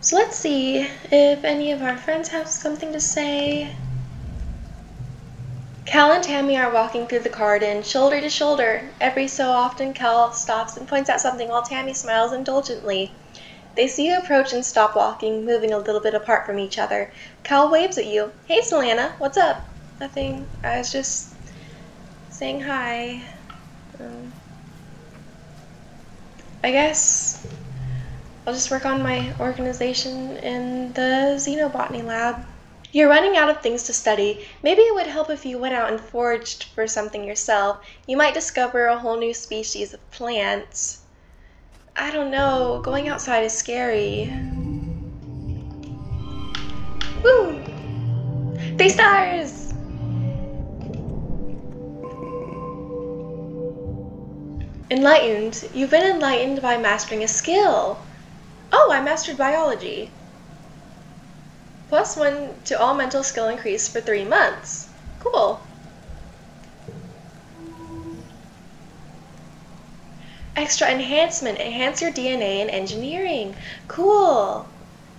So let's see if any of our friends have something to say. Cal and Tammy are walking through the garden, shoulder to shoulder. Every so often, Cal stops and points out something while Tammy smiles indulgently. They see you approach and stop walking, moving a little bit apart from each other. Cal waves at you. Hey, Solanna, what's up? Nothing. I was just saying hi. I guess I'll just work on my organization in the xenobotany lab. You're running out of things to study. Maybe it would help if you went out and foraged for something yourself. You might discover a whole new species of plants. I don't know, going outside is scary. Woo! 3 stars! Enlightened. You've been enlightened by mastering a skill. Oh, I mastered biology. +1 to all mental skill increase for 3 months. Cool. Extra enhancement. Enhance your DNA in engineering. Cool.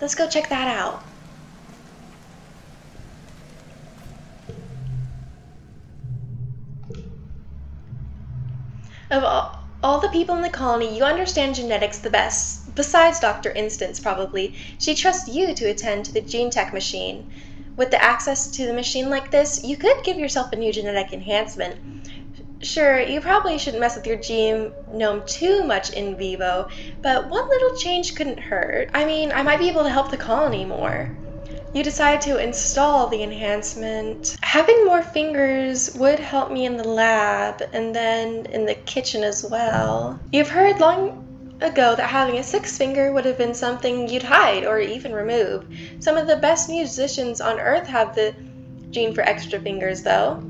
Let's go check that out. Of all the people in the colony, you understand genetics the best, besides Dr. Instance, probably. She trusts you to attend to the gene tech machine. With the access to the machine like this, you could give yourself a new genetic enhancement. Sure, you probably shouldn't mess with your genome too much in vivo, but one little change couldn't hurt. I mean, I might be able to help the colony more. You decide to install the enhancement. Having more fingers would help me in the lab and then in the kitchen as well. You've heard long ago that having a 6th finger would have been something you'd hide or even remove. Some of the best musicians on Earth have the gene for extra fingers, though.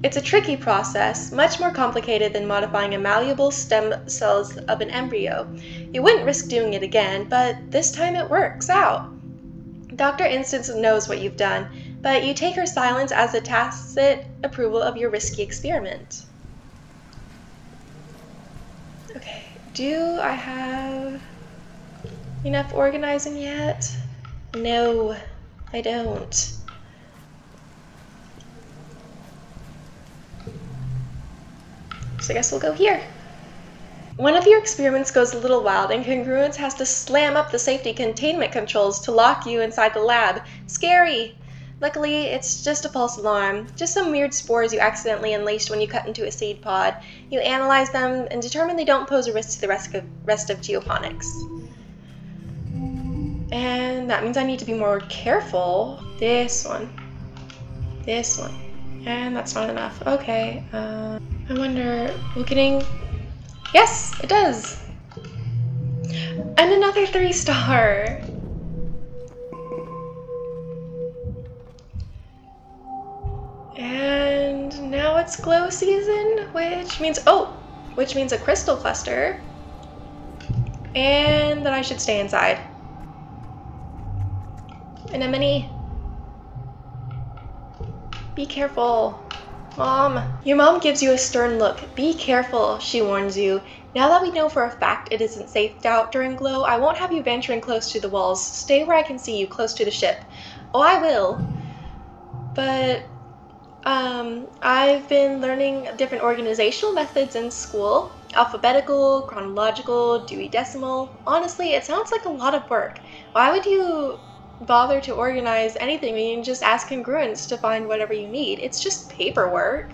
It's a tricky process, much more complicated than modifying a malleable stem cells of an embryo. You wouldn't risk doing it again, but this time it works out. Dr. Instance knows what you've done, but you take her silence as a tacit approval of your risky experiment. Okay, do I have enough organizing yet? No, I don't. So I guess we'll go here. One of your experiments goes a little wild, and Congruence has to slam up the safety containment controls to lock you inside the lab. Scary! Luckily, it's just a false alarm. Just some weird spores you accidentally unleashed when you cut into a seed pod. You analyze them and determine they don't pose a risk to the rest of geoponics. And that means I need to be more careful. This one. This one. And that's not enough. Okay, I wonder, we're getting... Yes, it does! And another 3-star! And now it's glow season, which means a crystal cluster. And that I should stay inside. Anemone. Be careful. Mom. Your mom gives you a stern look. Be careful, she warns you. Now that we know for a fact it isn't safe out during glow, I won't have you venturing close to the walls. Stay where I can see you, close to the ship. Oh, I will. But, I've been learning different organizational methods in school. Alphabetical, chronological, Dewey Decimal. Honestly, it sounds like a lot of work. Why would you bother to organize anything when you can just ask Congruence to find whatever you need? It's just paperwork.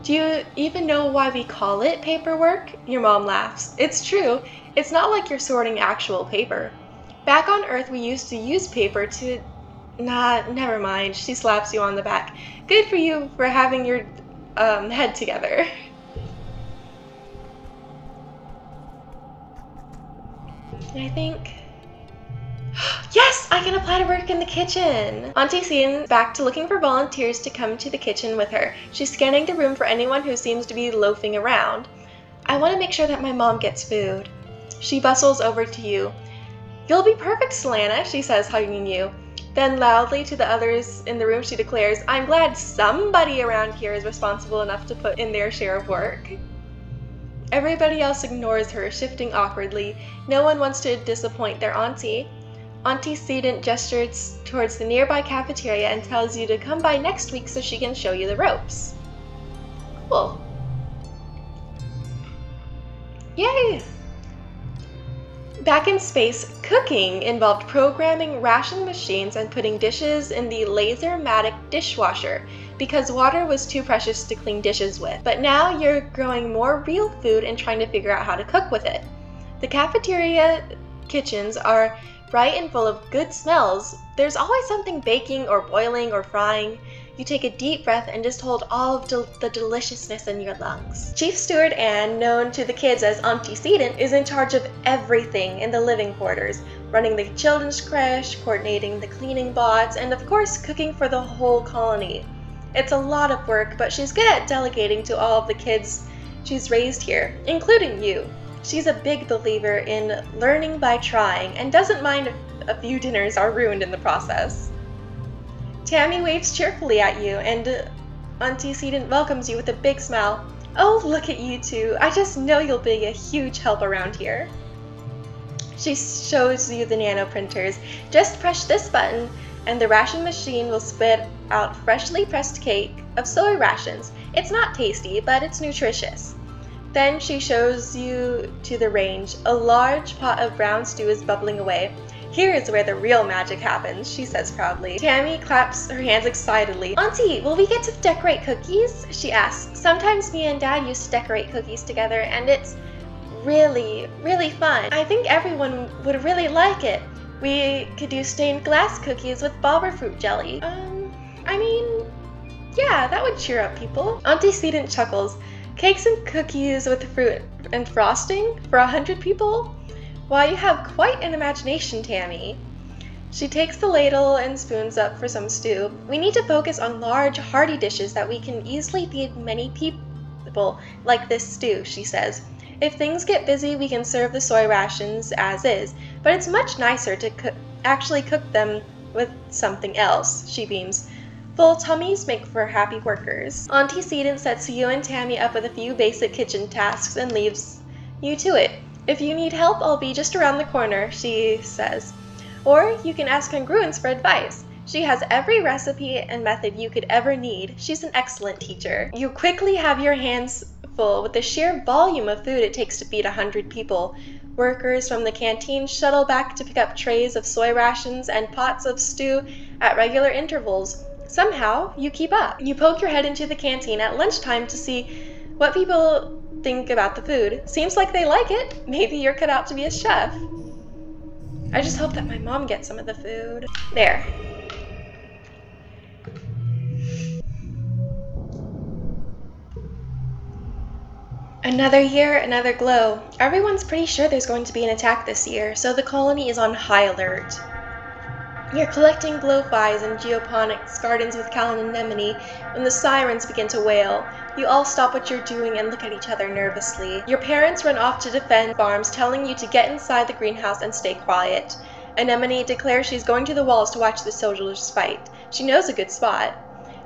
Do you even know why we call it paperwork? Your mom laughs. It's true. It's not like you're sorting actual paper. Back on Earth, we used to use paper to... Nah, never mind. She slaps you on the back. Good for you for having your head together. I think... Yes! I can apply to work in the kitchen! Auntie Cian's back to looking for volunteers to come to the kitchen with her. She's scanning the room for anyone who seems to be loafing around. I want to make sure that my mom gets food. She bustles over to you. You'll be perfect, Solanna, she says, hugging you. Then loudly to the others in the room she declares, I'm glad somebody around here is responsible enough to put in their share of work. Everybody else ignores her, shifting awkwardly. No one wants to disappoint their auntie. Auntie Sedent gestures towards the nearby cafeteria and tells you to come by next week so she can show you the ropes. Cool. Yay! Back in space, cooking involved programming ration machines and putting dishes in the laser-matic dishwasher because water was too precious to clean dishes with. But now you're growing more real food and trying to figure out how to cook with it. The cafeteria kitchens are bright and full of good smells. There's always something baking or boiling or frying. You take a deep breath and just hold all of the deliciousness in your lungs. Chief Steward Anne, known to the kids as Auntie Sedent, is in charge of everything in the living quarters, running the children's creche, coordinating the cleaning bots, and of course cooking for the whole colony. It's a lot of work, but she's good at delegating to all of the kids she's raised here, including you. She's a big believer in learning by trying and doesn't mind if a few dinners are ruined in the process. Tammy waves cheerfully at you, and Auntie Sedent welcomes you with a big smile. Oh, look at you two. I just know you'll be a huge help around here. She shows you the nano printers. Just press this button, and the ration machine will spit out freshly pressed cake of soy rations. It's not tasty, but it's nutritious. Then she shows you to the range. A large pot of brown stew is bubbling away. Here is where the real magic happens, she says proudly. Tammy claps her hands excitedly. Auntie, will we get to decorate cookies? She asks. Sometimes me and Dad used to decorate cookies together, and it's really, really fun. I think everyone would really like it. We could do stained glass cookies with bobber fruit jelly. Yeah, that would cheer up people. Auntie Sedent chuckles. Cakes and cookies with fruit and frosting for 100 people? Why, you have quite an imagination, Tammy. She takes the ladle and spoons up for some stew. We need to focus on large, hearty dishes that we can easily feed many people, like this stew, she says. If things get busy, we can serve the soy rations as is, but it's much nicer to actually cook them with something else, she beams. Full tummies make for happy workers. Auntie Sedent sets you and Tammy up with a few basic kitchen tasks and leaves you to it. If you need help, I'll be just around the corner, she says. Or you can ask Congruence for advice. She has every recipe and method you could ever need. She's an excellent teacher. You quickly have your hands full with the sheer volume of food it takes to feed 100 people. Workers from the canteen shuttle back to pick up trays of soy rations and pots of stew at regular intervals. Somehow, you keep up. You poke your head into the canteen at lunchtime to see what people think about the food. Seems like they like it. Maybe you're cut out to be a chef. I just hope that my mom gets some of the food. There. Another year, another glow. Everyone's pretty sure there's going to be an attack this year, so the colony is on high alert. You're collecting glowflies in geoponics gardens with Cal and Anemone when the sirens begin to wail. You all stop what you're doing and look at each other nervously. Your parents run off to defend farms, telling you to get inside the greenhouse and stay quiet. Anemone declares she's going to the walls to watch the soldiers fight. She knows a good spot.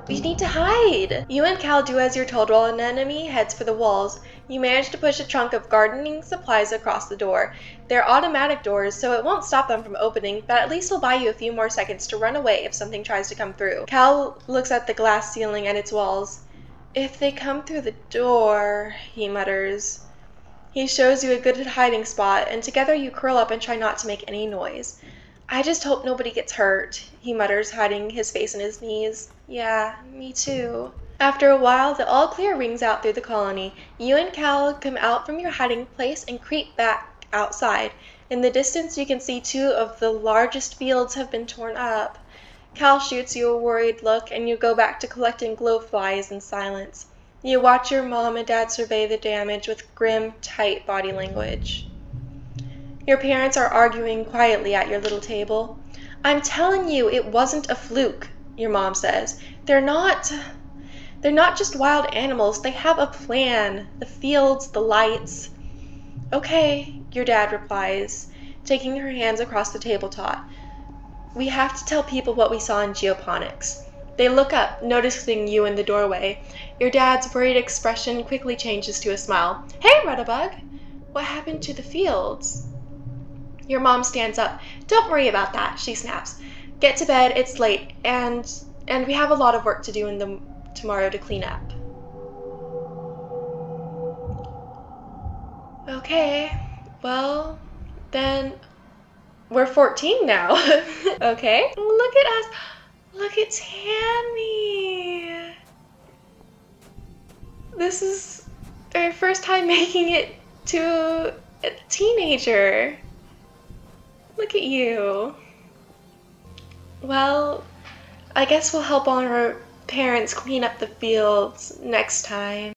We need to hide! You and Cal do as you're told while Anemone heads for the walls. You manage to push a trunk of gardening supplies across the door. They're automatic doors, so it won't stop them from opening, but at least will buy you a few more seconds to run away if something tries to come through. Cal looks at the glass ceiling and its walls. If they come through the door, he mutters. He shows you a good hiding spot, and together you curl up and try not to make any noise. I just hope nobody gets hurt, he mutters, hiding his face in his knees. Yeah, me too. After a while, the all-clear rings out through the colony. You and Cal come out from your hiding place and creep back outside. In the distance, you can see two of the largest fields have been torn up. Cal shoots you a worried look, and you go back to collecting glowflies in silence. You watch your mom and dad survey the damage with grim, tight body language. Your parents are arguing quietly at your little table. I'm telling you, it wasn't a fluke, your mom says. They're not just wild animals. They have a plan. The fields, the lights. Okay, your dad replies, taking her hands across the tabletop. We have to tell people what we saw in geoponics. They look up, noticing you in the doorway. Your dad's worried expression quickly changes to a smile. Hey, Rudabug! What happened to the fields? Your mom stands up. Don't worry about that, she snaps. Get to bed, it's late, and we have a lot of work to do tomorrow to clean up. Okay, well, then we're 14 now. Okay? Look at us. Look at Tammy. This is our first time making it to a teenager. Look at you. Well, I guess we'll help all our parents clean up the fields next time.